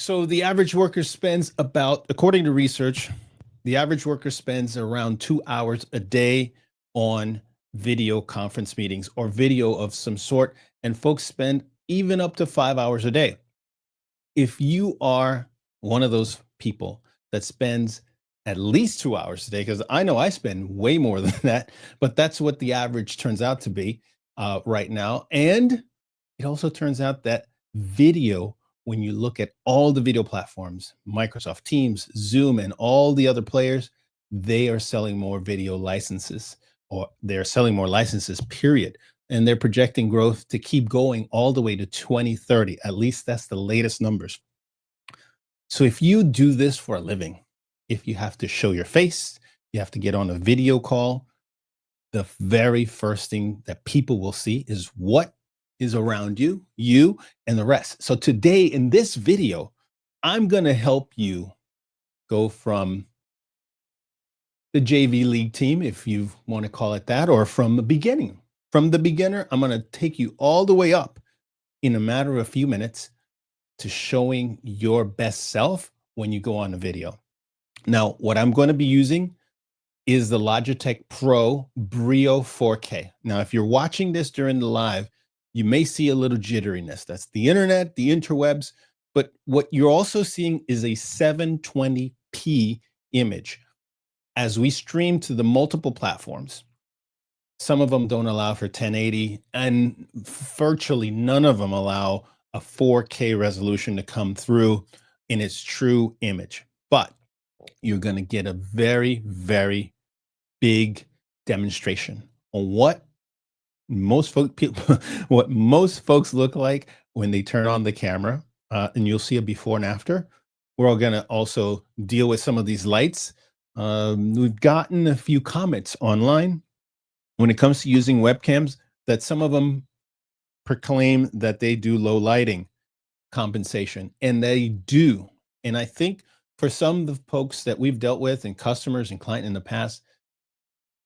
So the average worker spends about, according to research, the average worker spends around 2 hours a day on video conference meetings or video of some sort. And folks spend even up to 5 hours a day. If you are one of those people that spends at least 2 hours a day, because I know I spend way more than that, but that's what the average turns out to be right now. And it also turns out that video, when you look at all the video platforms, Microsoft Teams, Zoom, and all the other players, they are selling more video licenses, or they're selling more licenses, period. And they're projecting growth to keep going all the way to 2030. At least that's the latest numbers. So if you do this for a living, if you have to show your face, you have to get on a video call, the very first thing that people will see is what is around you, and the rest. So today in this video, I'm going to help you go from the JV league team, if you want to call it that, or from the beginning. From the beginner, I'm going to take you all the way up in a matter of a few minutes to showing your best self when you go on a video. Now, what I'm going to be using is the Logitech Brio 4K. Now, if you're watching this during the live, you may see a little jitteriness. That's the internet, the interwebs, but what you're also seeing is a 720p image. As we stream to the multiple platforms, some of them don't allow for 1080, and virtually none of them allow a 4K resolution to come through in its true image. But you're going to get a very, very big demonstration on what most folks look like when they turn on the camera, and you'll see a before and after. We're all going to also deal with some of these lights. We've gotten a few comments online when it comes to using webcams that some of them proclaim that they do low lighting compensation, and they do. And I think for some of the folks that we've dealt with and customers and client in the past,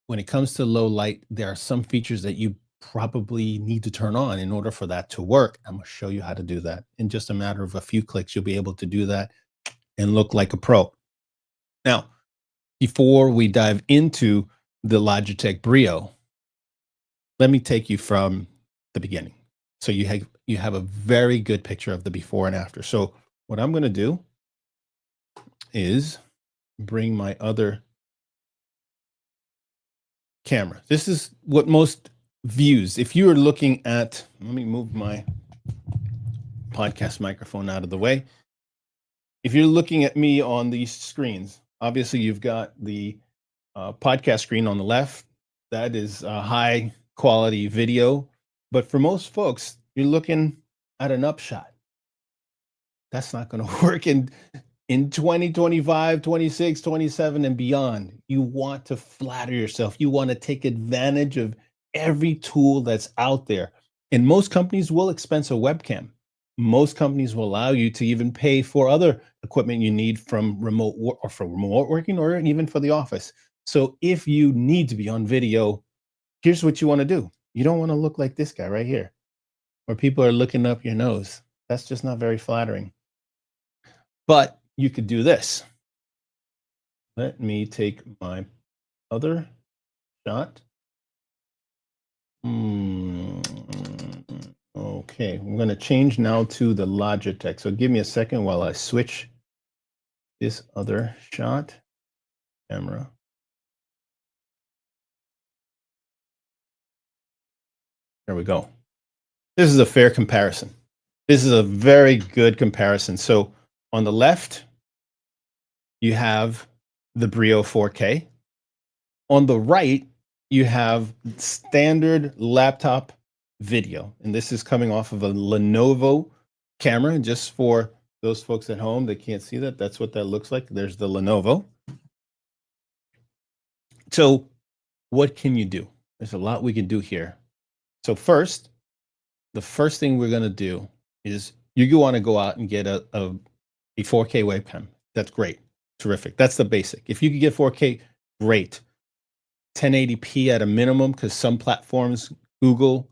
when it comes to low light, there are some features that you probably need to turn on in order for that to work. I'm going to show you how to do that. In just a matter of a few clicks, you'll be able to do that and look like a pro. Now, before we dive into the Logitech Brio, let me take you from the beginning. So you have a very good picture of the before and after. So what I'm going to do is bring my other camera. This is what most views, if you are looking at, let me move my podcast microphone out of the way. If you're looking at me on these screens, obviously you've got the podcast screen on the left. That is a high quality video. But for most folks, you're looking at an upshot. That's not going to work in 2025, 26, 27, and beyond. You want to flatter yourself. You want to take advantage of every tool that's out there. And most companies will expense a webcam. Most companies will allow you to even pay for other equipment you need from remote working, or even for the office. So if you need to be on video, here's what you want to do. You don't want to look like this guy right here, where people are looking up your nose. That's just not very flattering. But you could do this. Let me take my other shot. Okay, I'm going to change now to the Logitech. So give me a second while I switch this other shot camera. There we go. This is a fair comparison. This is a very good comparison. So on the left, you have the Brio 4K. On the right, you have standard laptop video. And this is coming off of a Lenovo camera. Just for those folks at home that can't see that, that's what that looks like. There's the Lenovo. So what can you do? There's a lot we can do here. So first, the first thing we're going to do is you want to go out and get a 4K webcam. That's great. Terrific. That's the basic. If you could get 4K, great. 1080p at a minimum, because some platforms, Google,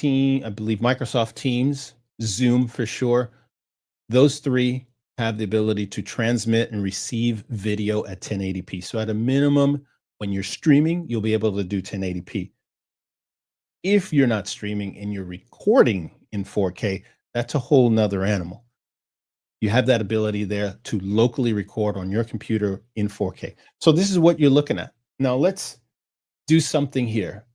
I believe Microsoft Teams, Zoom for sure, Those three have the ability to transmit and receive video at 1080p. So at a minimum, when you're streaming, you'll be able to do 1080p. If you're not streaming and you're recording in 4K, that's a whole nother animal. You have that ability there to locally record on your computer in 4K. So this is what you're looking at. Now let's do something here.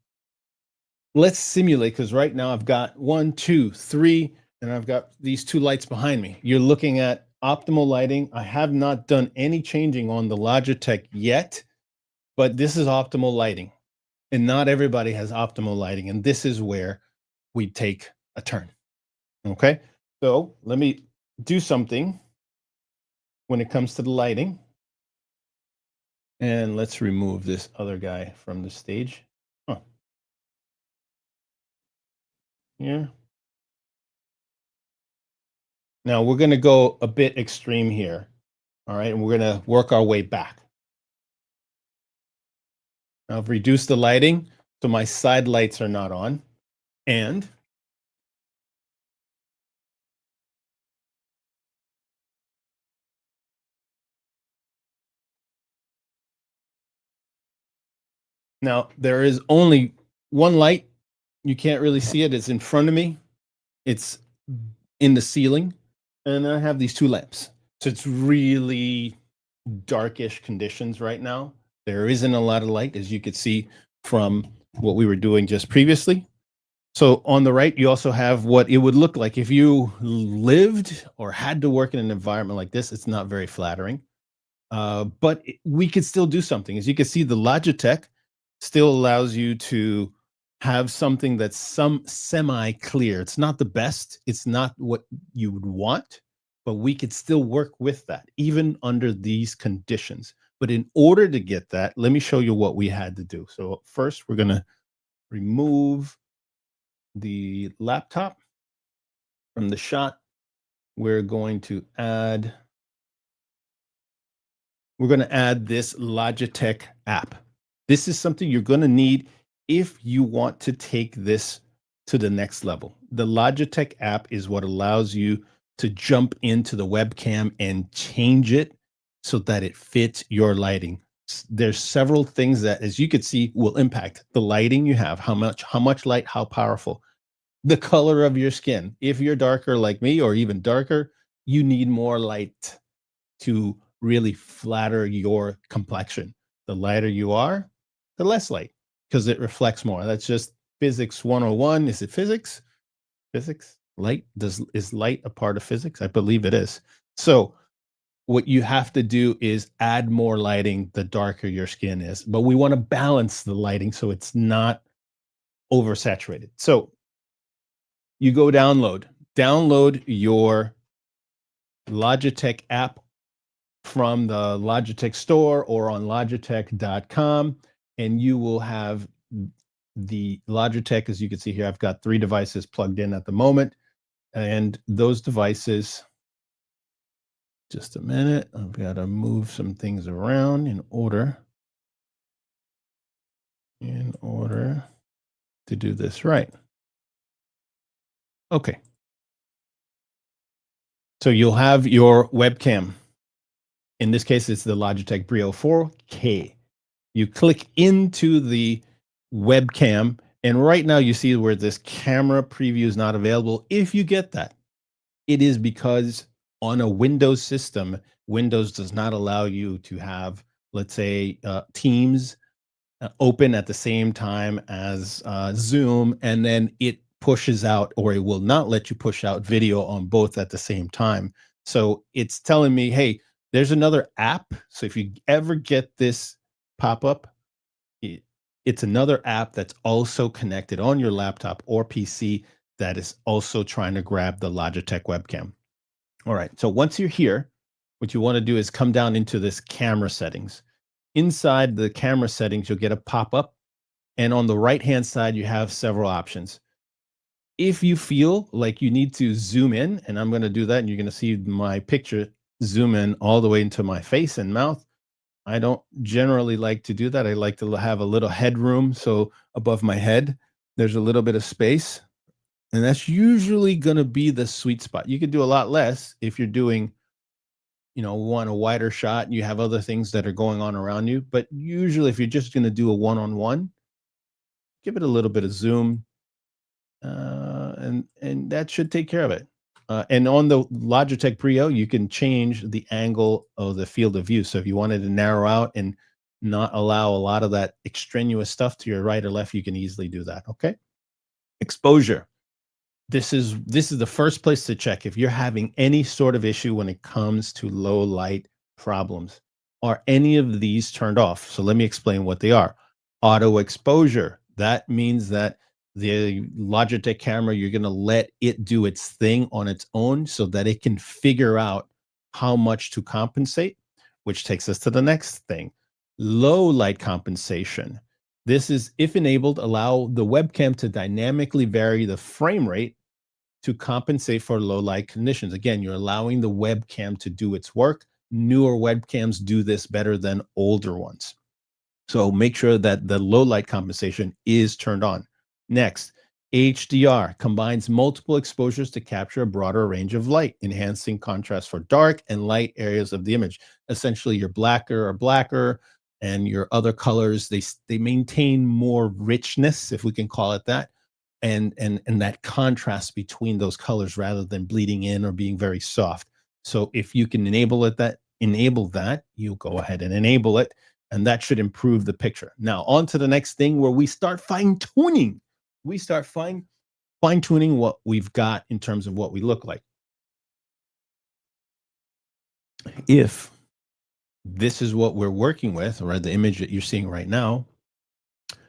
Let's simulate, because right now I've got 1, 2, 3, and I've got these two lights behind me. You're looking at optimal lighting. I have not done any changing on the Logitech yet, but this is optimal lighting. And not everybody has optimal lighting. And this is where we take a turn. Okay. So let me do something when it comes to the lighting. And let's remove this other guy from the stage. Huh. Here. Now we're going to go a bit extreme here. All right. And we're going to work our way back. Now I've reduced the lighting, so my side lights are not on. And now there is only one light. You can't really see it. It's in front of me. It's in the ceiling. And I have these two lamps. So it's really darkish conditions right now. There isn't a lot of light, as you could see from what we were doing just previously. So on the right, you also have what it would look like if you lived or had to work in an environment like this. It's not very flattering, but we could still do something. As you can see, the Logitech still allows you to have something that's some semi-clear. It's not the best. It's not what you would want, but we could still work with that, even under these conditions. But in order to get that, let me show you what we had to do. So first, we're going to remove the laptop from the shot. We're going to add this Logitech app. This is something you're going to need if you want to take this to the next level. The Logitech app is what allows you to jump into the webcam and change it so that it fits your lighting. There's several things that, as you could see, will impact the lighting you have, how much light, how powerful, the color of your skin. If you're darker like me or even darker, you need more light to really flatter your complexion. The lighter you are, the less light, because it reflects more. That's just physics 101. Is it physics? Physics? Light? Is light a part of physics? I believe it is. So what you have to do is add more lighting the darker your skin is. But we want to balance the lighting so it's not oversaturated. So you go download your Logitech app from the Logitech store or on logitech.com, and you will have the Logitech. As you can see here, I've got 3 devices plugged in at the moment, and those devices, just a minute, I've got to move some things around in order to do this right. Okay. So you'll have your webcam. In this case, it's the Logitech Brio 4K. You click into the webcam, and right now you see where this camera preview is not available. If you get that, it is because on a Windows system, Windows does not allow you to have, let's say, Teams open at the same time as Zoom, and then it pushes out, or it will not let you push out video on both at the same time. So it's telling me, hey, there's another app. So if you ever get this pop up, it's another app that's also connected on your laptop or PC that is also trying to grab the Logitech webcam. All right. So once you're here, what you want to do is come down into this camera settings. Inside the camera settings, you'll get a pop-up. And on the right-hand side, you have several options. If you feel like you need to zoom in, and I'm going to do that, and you're going to see my picture zoom in all the way into my face and mouth. I don't generally like to do that. I like to have a little headroom. So above my head, there's a little bit of space. And that's usually going to be the sweet spot. You could do a lot less if you're doing, want a wider shot and you have other things that are going on around you. But usually, if you're just going to do a one-on-one, give it a little bit of zoom, and that should take care of it. And on the Logitech Brio, you can change the angle of the field of view. So if you wanted to narrow out and not allow a lot of that extraneous stuff to your right or left, you can easily do that. Okay. Exposure. This is the first place to check if you're having any sort of issue when it comes to low light problems. Are any of these turned off? So let me explain what they are. Auto exposure. That means that the Logitech camera, you're going to let it do its thing on its own so that it can figure out how much to compensate, which takes us to the next thing. Low light compensation. This is, if enabled, allow the webcam to dynamically vary the frame rate to compensate for low light conditions. Again, you're allowing the webcam to do its work. Newer webcams do this better than older ones. So make sure that the low light compensation is turned on. Next, HDR combines multiple exposures to capture a broader range of light, enhancing contrast for dark and light areas of the image. Essentially, your blacker are blacker, and your other colors, they maintain more richness, if we can call it that, and that contrast between those colors rather than bleeding in or being very soft. So if you can enable that, you go ahead and enable it, and that should improve the picture. Now, on to the next thing where we start fine tuning. We start fine tuning what we've got in terms of what we look like. If this is what we're working with, or the image that you're seeing right now,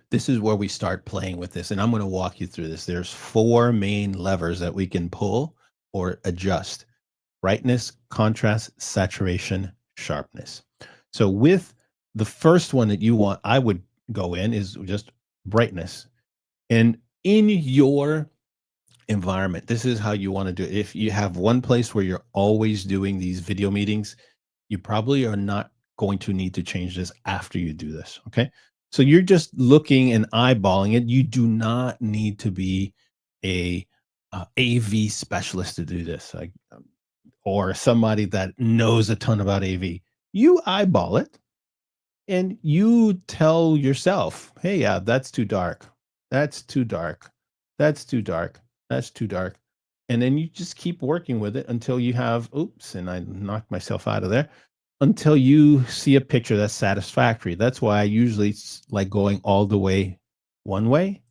this is where we start playing with this. And I'm going to walk you through this. There's 4 main levers that we can pull or adjust: brightness, contrast, saturation, sharpness. So with the first one that I would go in is just brightness. And in your environment, this is how you want to do it. If you have one place where you're always doing these video meetings, you probably are not going to need to change this after you do this. Okay. So you're just looking and eyeballing it. You do not need to be a AV specialist to do this, or somebody that knows a ton about AV. You eyeball it and you tell yourself, hey, yeah, that's too dark. That's too dark. That's too dark. That's too dark. And then you just keep working with it until you have, oops, and I knocked myself out of there, until you see a picture that's satisfactory. That's why I usually like going all the way one way,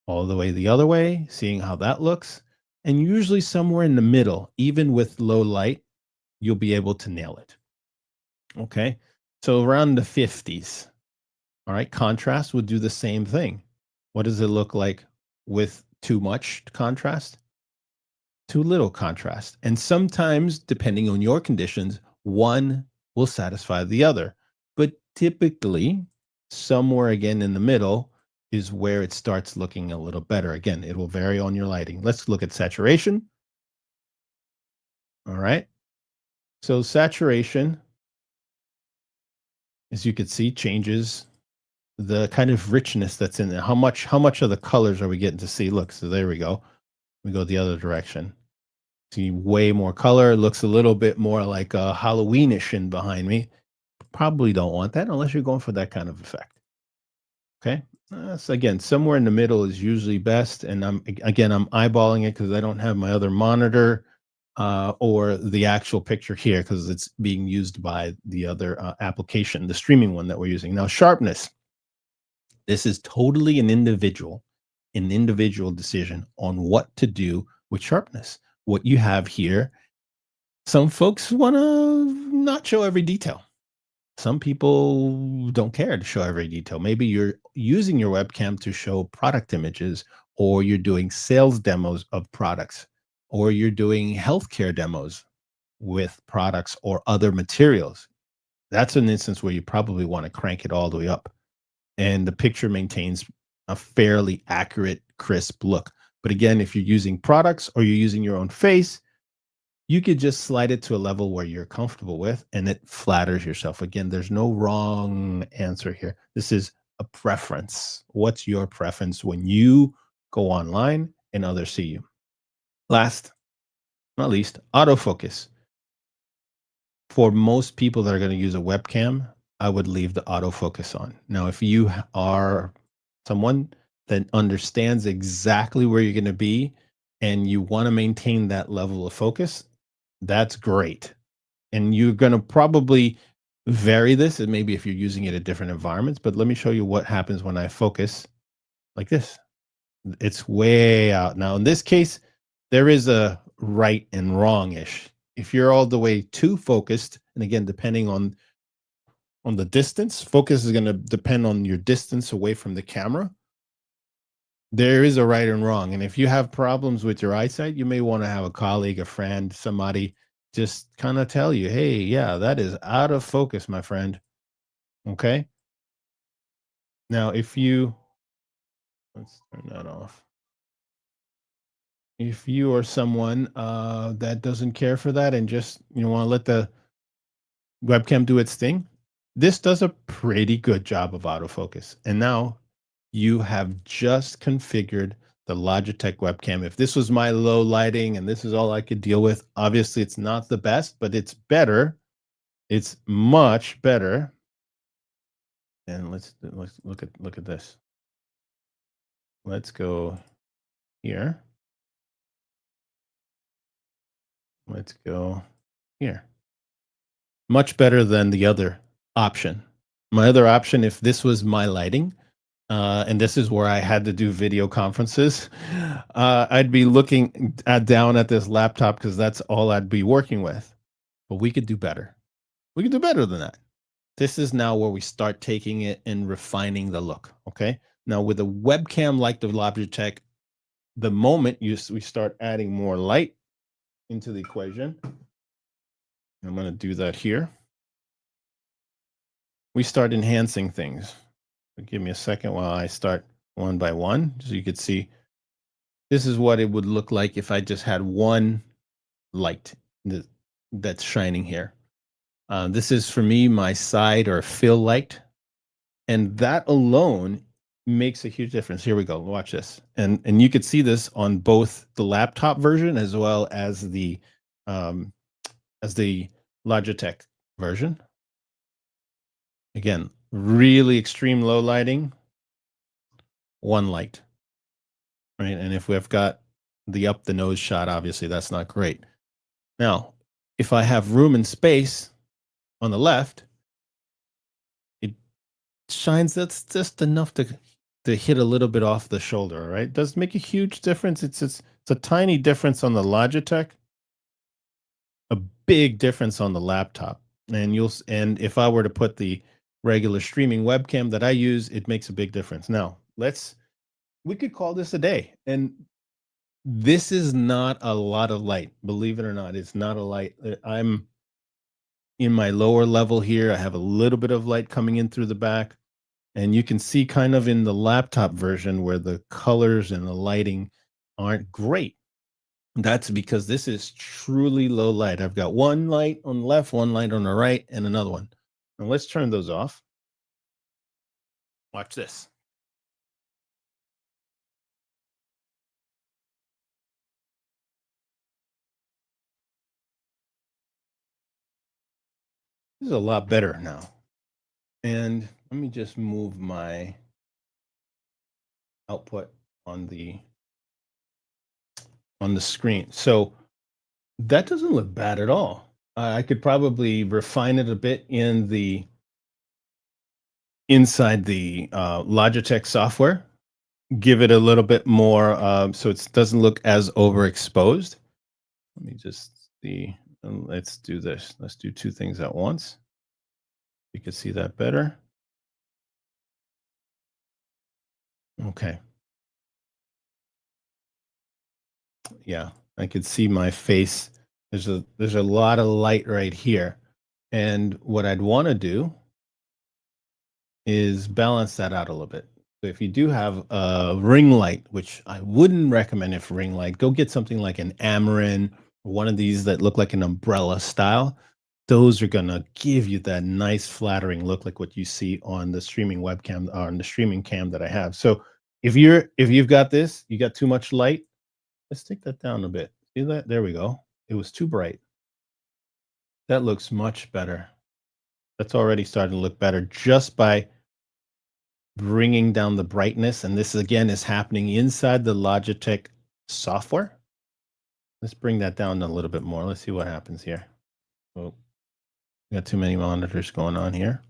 all the way the other way, seeing how that looks. And usually somewhere in the middle, even with low light, you'll be able to nail it. Okay. So around the 50s. All right. Contrast would do the same thing. What does it look like with too much contrast? Too little contrast. And sometimes, depending on your conditions, one will satisfy the other. But typically, somewhere again in the middle is where it starts looking a little better. Again, it will vary on your lighting. Let's look at saturation. All right. So saturation, as you can see, changes the kind of richness that's in there. How much of the colors are we getting to see? Look, so there we go. We go the other direction. See way more color. It looks a little bit more like a Halloweenish in behind me. Probably don't want that unless you're going for that kind of effect. Okay. So again, somewhere in the middle is usually best. And I'm eyeballing it because I don't have my other monitor or the actual picture here because it's being used by the other application, the streaming one that we're using. Now, sharpness. This is totally an individual decision on what to do with sharpness. What you have here, some folks want to not show every detail. Some people don't care to show every detail. Maybe you're using your webcam to show product images, or you're doing sales demos of products, or you're doing healthcare demos with products or other materials. That's an instance where you probably want to crank it all the way up, and the picture maintains a fairly accurate, crisp look. But again, if you're using products or you're using your own face, you could just slide it to a level where you're comfortable with, and it flatters yourself. Again, there's no wrong answer here. This is a preference. What's your preference when you go online and others see you. Last, not least, autofocus. For most people that are going to use a webcam, I would leave the autofocus on. Now, if you are someone that understands exactly where you're going to be and you want to maintain that level of focus, that's great. And you're going to probably vary this, and maybe if you're using it at different environments. But let me show you what happens when I focus like this. It's way out. Now, in this case, there is a right and wrong-ish. If you're all the way too focused, and again, depending on the distance, focus is going to depend on your distance away from the camera. There is a right and wrong. And if you have problems with your eyesight, you may want to have a colleague, a friend, somebody just kind of tell you, hey, yeah, that is out of focus, my friend. Okay. Now, if you, let's turn that off. If you are someone that doesn't care for that and just want to let the webcam do its thing, this does a pretty good job of autofocus. And now you have just configured the Logitech webcam. If this was my low lighting and this is all I could deal with, obviously it's not the best, but it's better. It's much better. And let's look at this. Let's go here. Let's go here. Much better than the other option. My other option, if this was my lighting, and this is where I had to do video conferences, I'd be looking down at this laptop because that's all I'd be working with. But we could do better. We could do better than that. This is now where we start taking it and refining the look. Okay. Now with a webcam like the Logitech, the moment we start adding more light into the equation, I'm going to do that here. We start enhancing things. Give me a second while I start one by one, so you could see this is what it would look like if I just had one light that's shining here. This is for me my side or fill light, and that alone makes a huge difference. Here we go. Watch this, and you could see this on both the laptop version as well as the Logitech version. Again, really extreme low lighting, one light, right? And if we've got the up the nose shot, obviously that's not great. Now, if I have room and space on the left, it shines, that's just enough to hit a little bit off the shoulder, all right? It does make a huge difference. It's a tiny difference on the Logitech, a big difference on the laptop. And if I were to put the regular streaming webcam that I use, it makes a big difference. Now, we could call this a day. And this is not a lot of light, believe it or not. It's not a light. I'm in my lower level here. I have a little bit of light coming in through the back. And you can see kind of in the laptop version where the colors and the lighting aren't great. That's because this is truly low light. I've got one light on the left, one light on the right, and another one. Now let's turn those off. Watch this. This is a lot better now. And let me just move my output on the screen. So that doesn't look bad at all. I could probably refine it a bit inside the Logitech software, give it a little bit more so it doesn't look as overexposed. Let me just see. Let's do this. Let's do two things at once. You can see that better. Okay. Yeah, I could see my face. There's a lot of light right here. And what I'd want to do is balance that out a little bit. So if you do have a ring light, which I wouldn't recommend if ring light, go get something like an Amarin, one of these that look like an umbrella style. Those are going to give you that nice flattering look like what you see on the streaming webcam or on the streaming cam that I have. So if you've got this, you got too much light, Let's take that down a bit. See that? There we go. It was too bright. That looks much better. That's already starting to look better just by bringing down the brightness. And this again is happening inside the Logitech software. Let's bring that down a little bit more. Let's see what happens here. Oh, we got too many monitors going on here.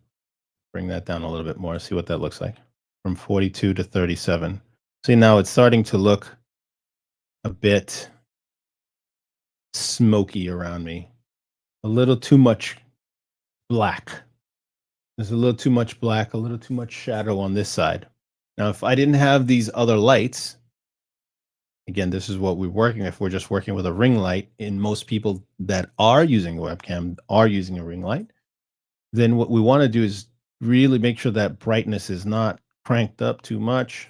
Bring that down a little bit more. See what that looks like. From 42 to 37. See, now it's starting to look a bit smoky around me. A little too much black. There's a little too much black, a little too much shadow on this side. Now, if I didn't have these other lights, again, this is what we're working with. We're just working with a ring light. And most people that are using a webcam are using a ring light. Then what we want to do is really make sure that brightness is not cranked up too much.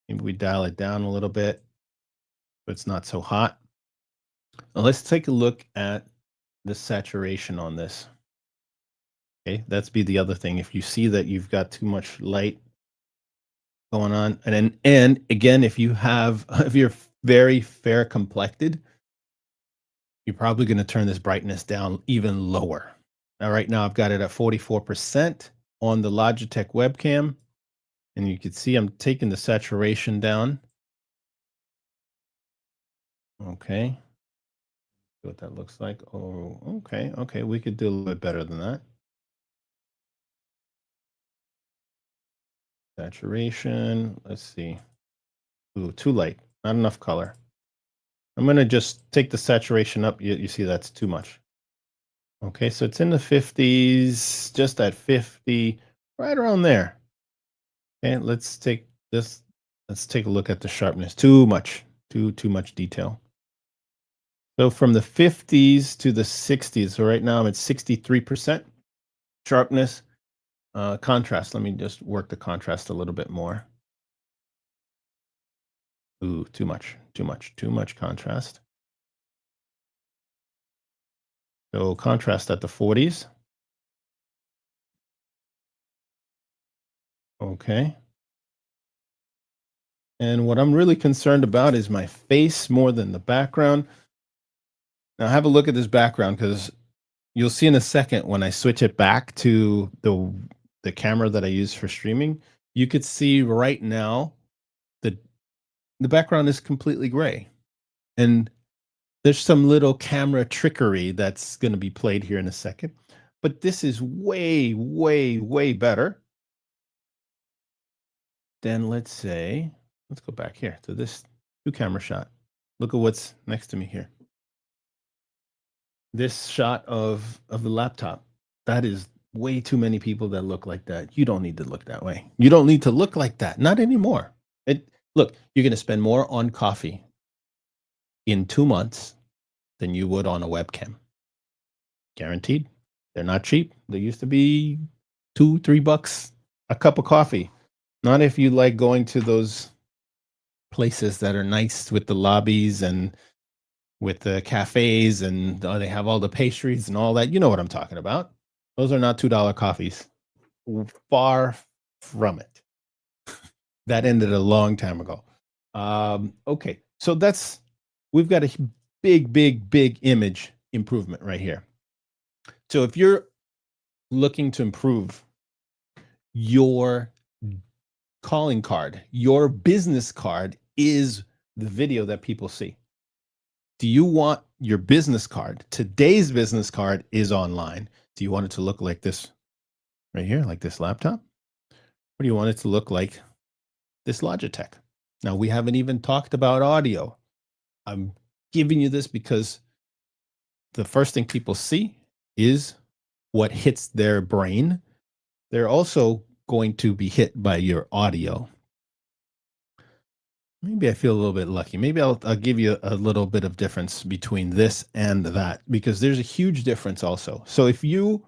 Maybe we dial it down a little bit so it's not so hot. Now let's take a look at the saturation on this. Okay, that's be the other thing. If you see that you've got too much light going on, and again, if you're very fair complected, you're probably going to turn this brightness down even lower. Now, right now, I've got it at 44% on the Logitech webcam, and you can see I'm taking the saturation down. Okay, see what that looks like. Oh, okay, we could do a little bit better than that. Saturation, let's see. Ooh, too light, not enough color. I'm going to just take the saturation up. You see that's too much. Okay, so it's in the 50s, just at 50, right around there. Okay, let's take this. Let's take a look at the sharpness. Too much detail. So from the 50s to the 60s. So right now I'm at 63% sharpness. Contrast. Let me just work the contrast a little bit more. Ooh, too much contrast. So contrast at the 40s. Okay. And what I'm really concerned about is my face more than the background. Now have a look at this background because you'll see in a second when I switch it back to the camera that I use for streaming, you could see right now the background is completely gray. And there's some little camera trickery that's going to be played here in a second. But this is way, way, way better than, let's say, let's go back here to this two-camera shot. Look at what's next to me here. This shot of the laptop. That is way too many people that look like that. You don't need to look that way. You don't need to look like that. Not anymore. Look, you're going to spend more on coffee in 2 months than you would on a webcam. Guaranteed. They're not cheap. They used to be $2-3 a cup of coffee. Not if you like going to those places that are nice with the lobbies and with the cafes and they have all the pastries and all that. You know what I'm talking about. Those are not $2 coffees. Far from it. That ended a long time ago. Okay, so we've got a big image improvement right here. So if you're looking to improve your calling card, your business card is the video that people see. Do you want your business card? Today's business card is online. Do you want it to look like this right here, like this laptop? Or do you want it to look like this Logitech? Now, we haven't even talked about audio. I'm giving you this because the first thing people see is what hits their brain. They're also going to be hit by your audio. Maybe I feel a little bit lucky. Maybe I'll give you a little bit of difference between this and that, because there's a huge difference also. So if you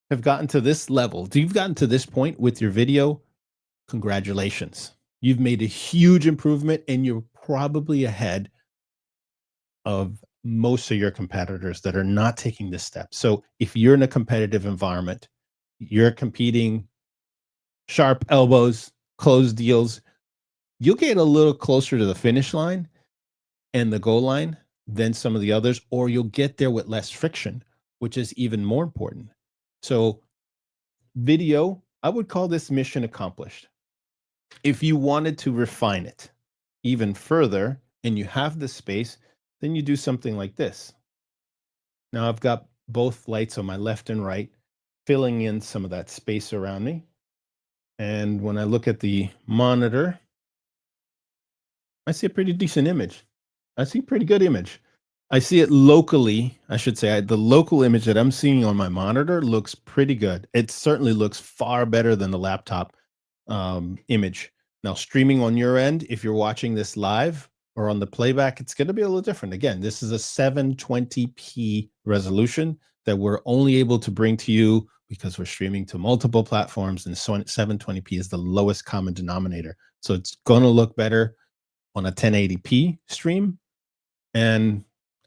have gotten to this level, you've gotten to this point with your video, congratulations. You've made a huge improvement and you're probably ahead of most of your competitors that are not taking this step. So if you're in a competitive environment, you're competing sharp elbows, close deals, you'll get a little closer to the finish line. and the goal line than some of the others, or you'll get there with less friction, which is even more important. So video, I would call this mission accomplished. If you wanted to refine it even further and you have the space, then you do something like this. Now I've got both lights on my left and right, filling in some of that space around me. And when I look at the monitor, I see a pretty decent image. I see a pretty good image. I see it locally, I should say. The local image that I'm seeing on my monitor looks pretty good. It certainly looks far better than the laptop image. Now, streaming on your end, if you're watching this live or on the playback, it's going to be a little different. Again, this is a 720p resolution that we're only able to bring to you because we're streaming to multiple platforms, and so 720p is the lowest common denominator. So it's going to look better on a 1080p stream. And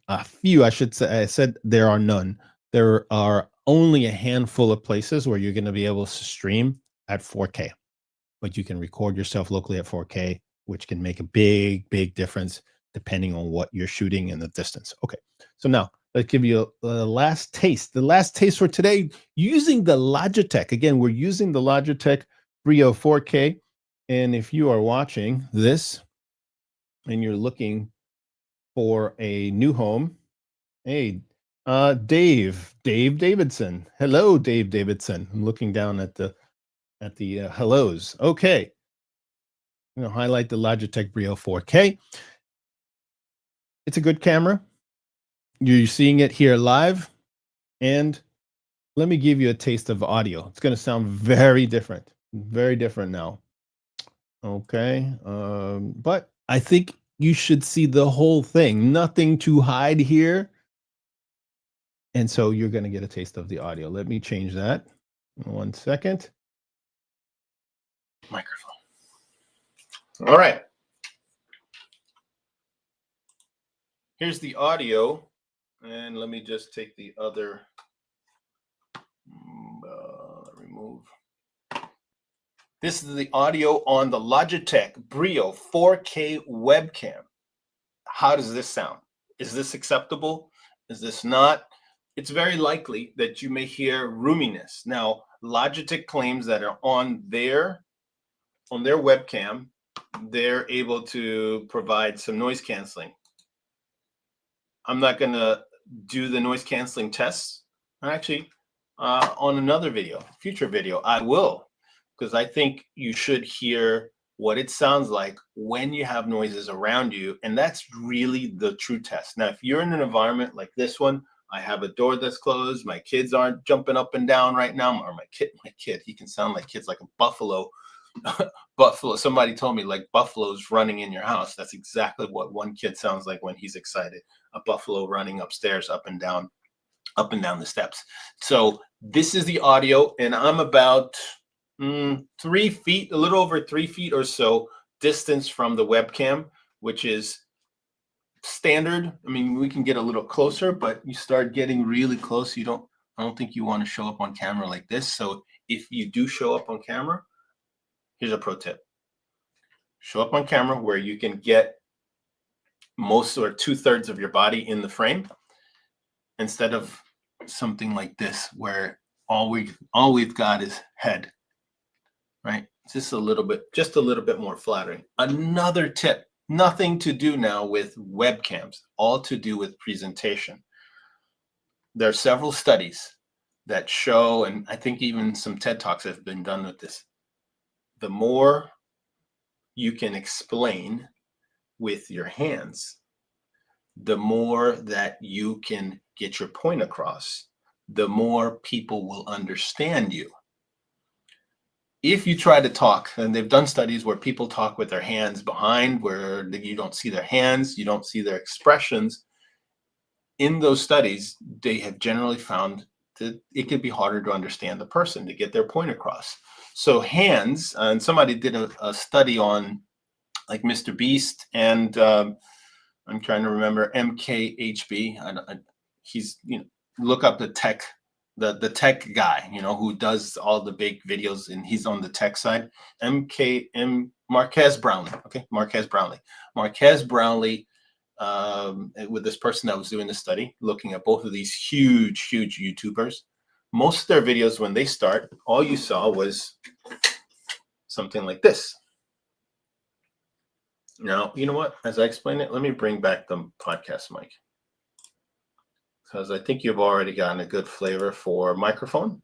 a few, I should say, I said there are none. There are only a handful of places where you're going to be able to stream at 4K, but you can record yourself locally at 4K, which can make a big, big difference depending on what you're shooting and the distance. Okay, so now let's give you the last taste. The last taste for today, using the Logitech. Again, we're using the Logitech Brio 4K. And if you are watching this and you're looking for a new home, hey, Dave Davidson. Hello, Dave Davidson. I'm looking down at the hellos. Okay. I'm going to highlight the Logitech Brio 4K. It's a good camera. You're seeing it here live. And let me give you a taste of audio. It's going to sound very different now. Okay. But I think you should see the whole thing. Nothing to hide here. And so you're going to get a taste of the audio. Let me change that. 1 second. Microphone. All right. Here's the audio. And let me just take the other, remove. This is the audio on the Logitech Brio 4K webcam. How does this sound? Is this acceptable? Is this not? It's very likely that you may hear roominess. Now, Logitech claims that are on their webcam, they're able to provide some noise canceling. I'm not going to do the noise canceling tests. Actually, on another video, future video, I will, because I think you should hear what it sounds like when you have noises around you. And that's really the true test. Now, if you're in an environment like this one, I have a door that's closed. My kids aren't jumping up and down right now. Or my kid, he can sound like kids like a buffalo. Buffalo. Somebody told me like buffaloes running in your house. That's exactly what one kid sounds like when he's excited. A buffalo running upstairs, up and down the steps. So this is the audio, and I'm about 3 feet, a little over 3 feet or so distance from the webcam, which is standard. I mean, we can get a little closer, but you start getting really close. I don't think you want to show up on camera like this. So if you do show up on camera, here's a pro tip. Show up on camera where you can get most or 2/3 of your body in the frame, instead of something like this where all we've got is head, right? It's just a little bit more flattering. Another tip, nothing to do now with webcams, all to do with presentation. There are several studies that show, and I think even some TED Talks have been done with this. The more you can explain with your hands, the more that you can get your point across, the more people will understand you. If you try to talk, and they've done studies where people talk with their hands behind, where you don't see their hands, you don't see their expressions. In those studies, they have generally found that it could be harder to understand the person, to get their point across. So hands, and somebody did a study on like Mr. Beast and I'm trying to remember MKHB. He's, look up the tech guy, who does all the big videos, and he's on the tech side. Marquez Brownlee. Okay, Marquez Brownlee. with this person that was doing the study, looking at both of these huge YouTubers. Most of their videos, when they start, all you saw was something like this. Now, you know what? As I explain it, let me bring back the podcast mic, because I think you've already gotten a good flavor for microphone.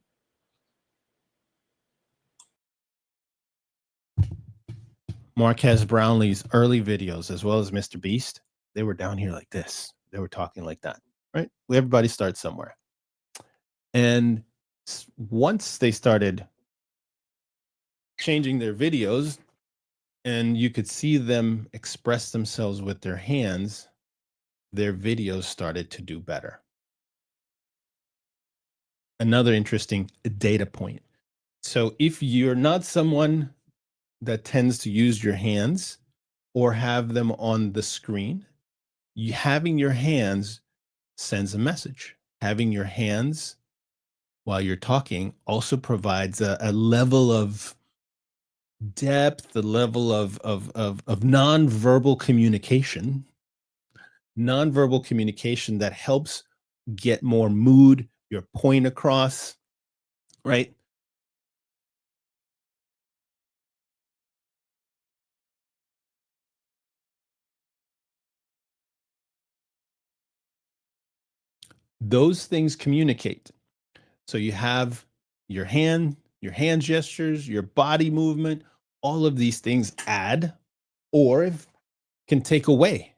Marquez Brownlee's early videos, as well as Mr. Beast, they were down here like this. They were talking like that, right? Everybody starts somewhere. And once they started changing their videos and you could see them express themselves with their hands, their videos started to do better. Another interesting data point. So if you're not someone that tends to use your hands or have them on the screen, having your hands sends a message. Having your hands while you're talking also provides a level of depth, the level of nonverbal communication that helps get more mood, your point across, right? Those things communicate. So you have your hand gestures, your body movement, all of these things add or can take away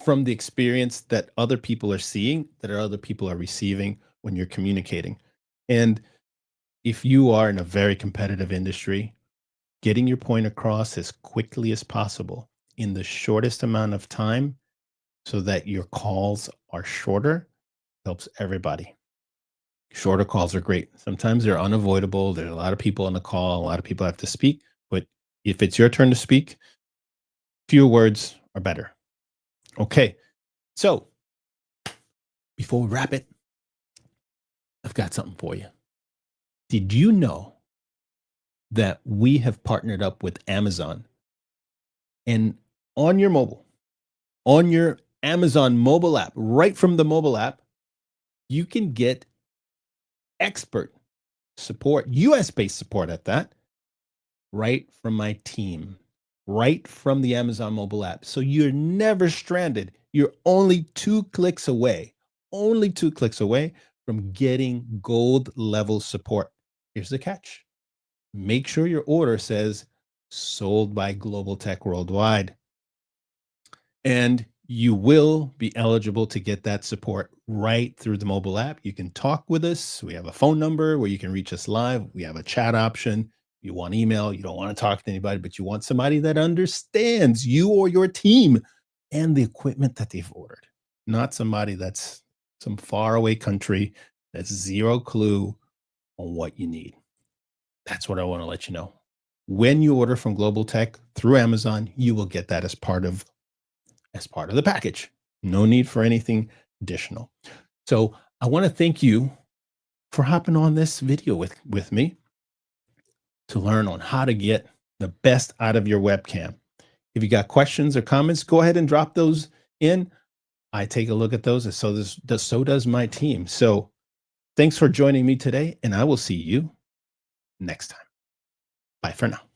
from the experience that other people are seeing, that other people are receiving when you're communicating. And if you are in a very competitive industry, getting your point across as quickly as possible in the shortest amount of time so that your calls are shorter helps everybody. Shorter calls are great. Sometimes they're unavoidable. There's a lot of people on the call. A lot of people have to speak. But if it's your turn to speak, fewer words are better. Okay. So before we wrap it, I've got something for you. Did you know that we have partnered up with Amazon? And on your mobile, on your Amazon mobile app, right from the mobile app, you can get expert support, US-based support at that, right from my team, right from the Amazon mobile app. So you're never stranded. You're only 2 clicks away, from getting gold level support. Here's the catch. Make sure your order says sold by Global Tech Worldwide. And you will be eligible to get that support right through the mobile app. You can talk with us. We have a phone number where you can reach us live. We have a chat option. You want email, you don't want to talk to anybody, but you want somebody that understands you or your team and the equipment that they've ordered, not somebody that's some faraway country that's zero clue on what you need. That's what I want to let you know. When you order from Global Tech through Amazon, you will get that as part of the package. No need for anything additional. So I want to thank you for hopping on this video with me to learn on how to get the best out of your webcam. If you got questions or comments, go ahead and drop those in. I take a look at those, and so does my team. So thanks for joining me today, and I will see you next time. Bye for now.